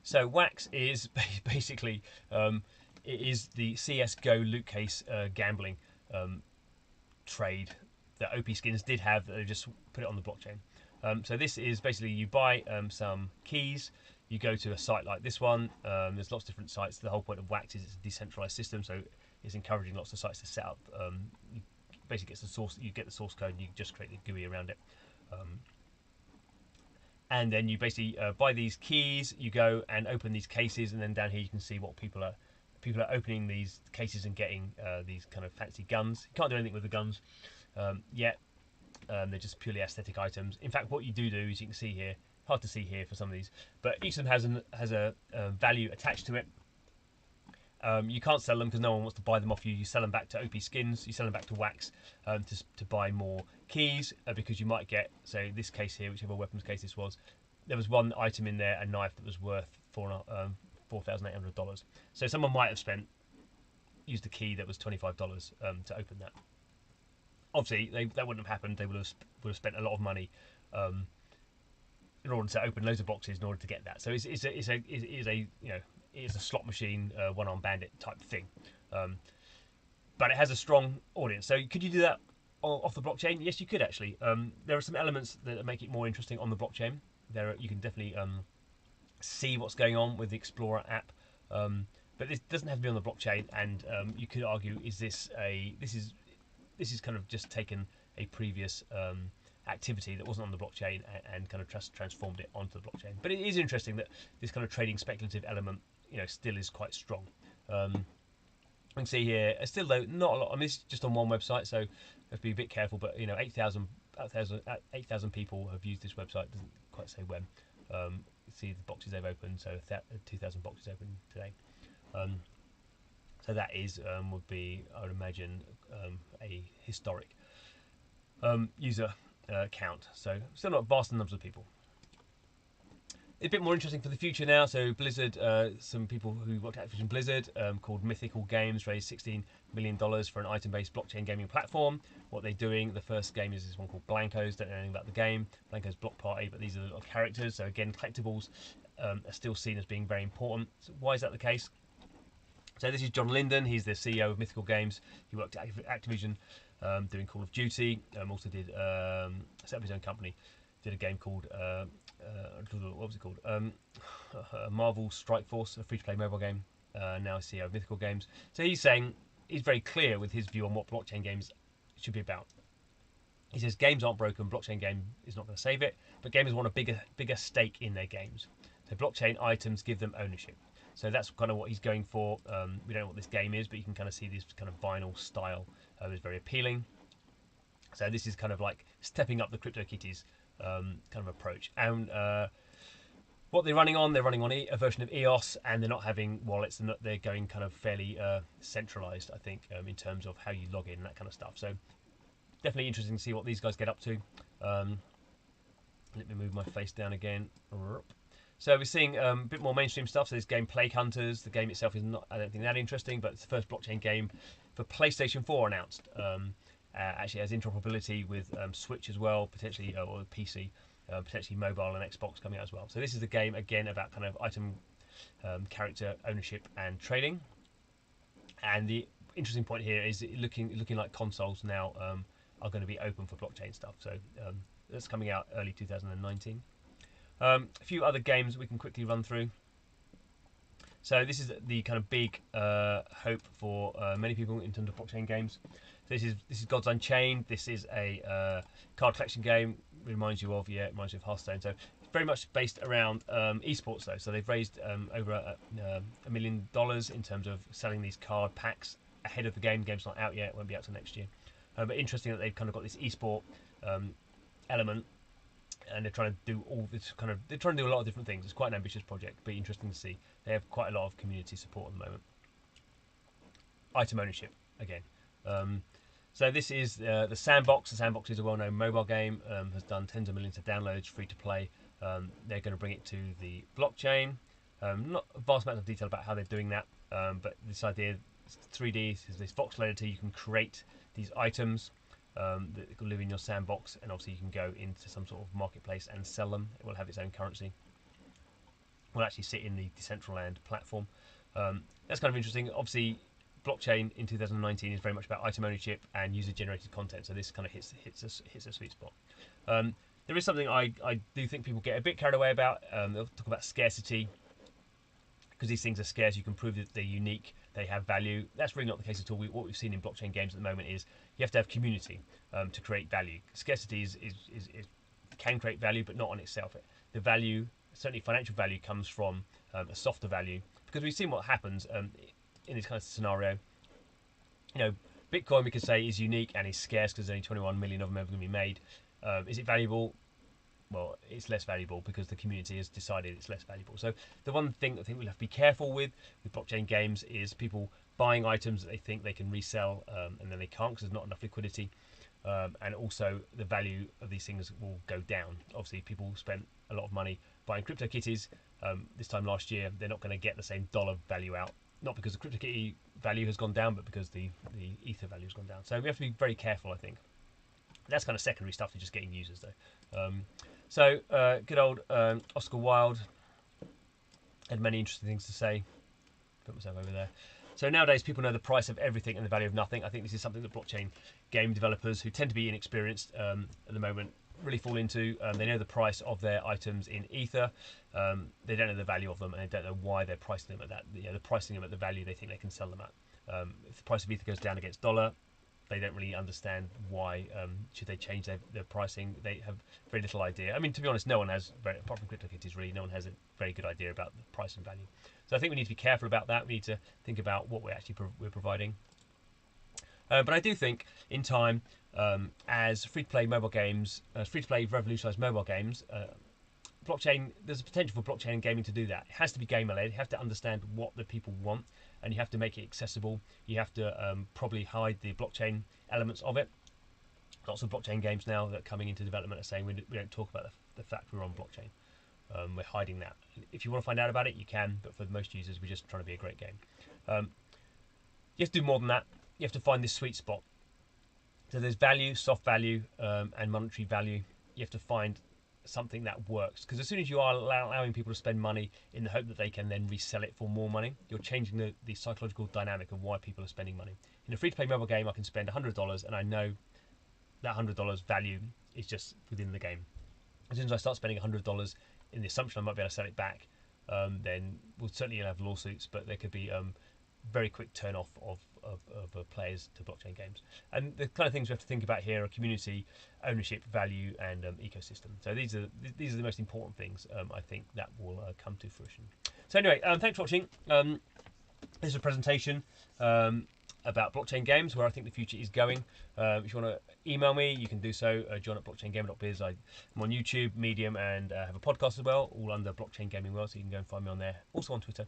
So Wax is basically it is the CS:GO loot case gambling trade that OP Skins did have. They just put it on the blockchain. So this is basically you buy some keys. You go to a site like this one. There's lots of different sites. The whole point of Wax is it's a decentralized system, so it's encouraging lots of sites to set up. You basically get the source. You get the source code, and you just create the GUI around it. And then you basically buy these keys. You go and open these cases, and then down here you can see what people are opening these cases and getting these kind of fancy guns. You can't do anything with the guns yet. They're just purely aesthetic items. In fact, what you do is you can see here. Hard to see here for some of these, but each of them has a value attached to it. You can't sell them because no one wants to buy them off you. You sell them back to OP Skins. You sell them back to Wax to buy more keys because you might get, say, this case here, whichever weapons case this was. There was one item in there, a knife that was worth $4,800. So someone might have used a key that was $25 to open that. Obviously, that wouldn't have happened. They would have spent a lot of money. In order to open loads of boxes in order to get that. So it is a slot machine, one-armed bandit type thing. But it has a strong audience. So could you do that off the blockchain? Yes, you could actually. There are some elements that make it more interesting on the blockchain. You can definitely see what's going on with the Explorer app. But this doesn't have to be on the blockchain. And you could argue, this is kind of just taken a previous activity that wasn't on the blockchain and kind of transformed it onto the blockchain. But it is interesting that this kind of trading speculative element, still is quite strong. You can see here, still though not a lot. I mean, it's just on one website, so you have to be a bit careful. But 8,000 people have used this website. Doesn't quite say when. See the boxes they've opened, so 2,000 boxes opened today. So that is would be, I would imagine, a historic user count. So still not vast numbers of people. A bit more interesting for the future now. So Blizzard, some people who worked at Activision Blizzard called Mythical Games raised $16 million for an item-based blockchain gaming platform. What they're doing, the first game is this one called Blankos. Don't know anything about the game. Blankos Block Party, but these are the little characters. So again, collectibles are still seen as being very important. So why is that the case? So this is John Linden. He's the CEO of Mythical Games. He worked at Activision doing Call of Duty. Also did set up his own company. Did a game called what was it called? Marvel Strike Force, a free-to-play mobile game. Now CEO of Mythical Games. So he's saying he's very clear with his view on what blockchain games should be about. He says games aren't broken. Blockchain game is not going to save it, but gamers want a bigger stake in their games. So blockchain items give them ownership. So that's kind of what he's going for. We don't know what this game is, but you can kind of see this kind of vinyl style is very appealing. So this is kind of like stepping up the CryptoKitties kind of approach. And what they're running on a version of EOS, and they're not having wallets. They're going kind of fairly centralized, I think, in terms of how you log in and that kind of stuff. So definitely interesting to see what these guys get up to. Let me move my face down again. So we're seeing a bit more mainstream stuff. So this game, Plague Hunters. The game itself is not, I don't think, that interesting, but it's the first blockchain game for PlayStation 4 announced. Actually has interoperability with Switch as well, potentially, or PC, potentially mobile and Xbox coming out as well. So this is a game, again, about kind of item character ownership and trading. And the interesting point here is looking like consoles now are going to be open for blockchain stuff. So that's coming out early 2019. A few other games we can quickly run through. So this is the kind of big hope for many people in terms of blockchain games. So this is Gods Unchained. This is a card collection game. It reminds you of Hearthstone. So it's very much based around esports though. So they've raised over $1 million in terms of selling these card packs ahead of the game. The game's not out yet. It won't be out till next year. But interesting that they've kind of got this esport element. And they're trying to do all this they're trying to do a lot of different things. It's quite an ambitious project, but interesting to see. They have quite a lot of community support at the moment. Item ownership again. So this is the Sandbox. The Sandbox is a well-known mobile game. Has done tens of millions of downloads, free to play. They're going to bring it to the blockchain. Not a vast amount of detail about how they're doing that, but this idea, 3D, is this voxel editor. You can create these items that live in your sandbox, and obviously you can go into some sort of marketplace and sell them. It will have its own currency. It will actually sit in the Decentraland platform. That's kind of interesting. Obviously, blockchain in 2019 is very much about item ownership and user-generated content. So this kind of hits a sweet spot. There is something I do think people get a bit carried away about. They'll talk about scarcity. Because these things are scarce, you can prove that they're unique, they have value. That's really not the case at all. What we've seen in blockchain games at the moment is you have to have community to create value. Scarcity can create value, but not on itself. The value, certainly financial value, comes from a softer value. Because we've seen what happens in this kind of scenario. You know, Bitcoin, we could say, is unique and is scarce because there's only 21 million of them ever going to be made. Is it valuable? Well, it's less valuable because the community has decided it's less valuable. So the one thing I think we'll have to be careful with blockchain games is people buying items that they think they can resell and then they can't because there's not enough liquidity. And also the value of these things will go down. Obviously, people spent a lot of money buying CryptoKitties this time last year. They're not going to get the same dollar value out. Not because the CryptoKitty value has gone down, but because the Ether value has gone down. So we have to be very careful, I think. That's kind of secondary stuff to just getting users, though. So, good old Oscar Wilde had many interesting things to say. Put myself over there. So nowadays, people know the price of everything and the value of nothing. I think this is something that blockchain game developers, who tend to be inexperienced at the moment, really fall into. They know the price of their items in Ether. They don't know the value of them, and they don't know why they're pricing them at that. You know, they're pricing them at the value they think they can sell them at. If the price of Ether goes down against dollar, they don't really understand why should they change their pricing. They have very little idea. I mean, to be honest, no one has, apart from CryptoKitties, really, no one has a very good idea about the price and value. So I think we need to be careful about that. We need to think about what we're providing. But I do think in time, as free-to-play mobile games, free-to-play revolutionise mobile games, blockchain, there's a potential for blockchain and gaming to do that. It has to be gamer-led. You have to understand what the people want, and you have to make it accessible. You have to probably hide the blockchain elements of it. Lots of blockchain games now that are coming into development are saying we don't talk about the fact we're on blockchain. We're hiding that. If you want to find out about it, you can, but for most users, we're just trying to be a great game. You have to do more than that. You have to find this sweet spot. So there's value, soft value, and monetary value. You have to find something that works, because as soon as you are allowing people to spend money in the hope that they can then resell it for more money, you're changing the psychological dynamic of why people are spending money. In a free-to-play mobile game, I can spend $100 and I know that $100 value is just within the game. As soon as I start spending $100 in the assumption I might be able to sell it back, then we'll certainly have lawsuits, but there could be very quick turn off of players to blockchain games. And the kind of things we have to think about here are community, ownership, value, and ecosystem. So these are the most important things I think that will come to fruition. So anyway, thanks for watching. This is a presentation about blockchain games, where I think the future is going. If you want to email me, you can do so, john@blockchaingamer.biz. I'm on YouTube, Medium, and have a podcast as well, all under Blockchain Gaming World, so you can go and find me on there. Also on Twitter.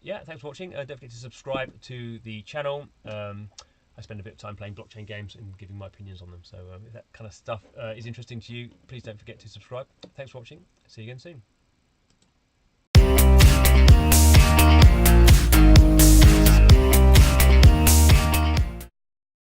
Yeah, thanks for watching. Don't forget to subscribe to the channel. I spend a bit of time playing blockchain games and giving my opinions on them. So if that kind of stuff is interesting to you, please don't forget to subscribe. Thanks for watching. See you again soon.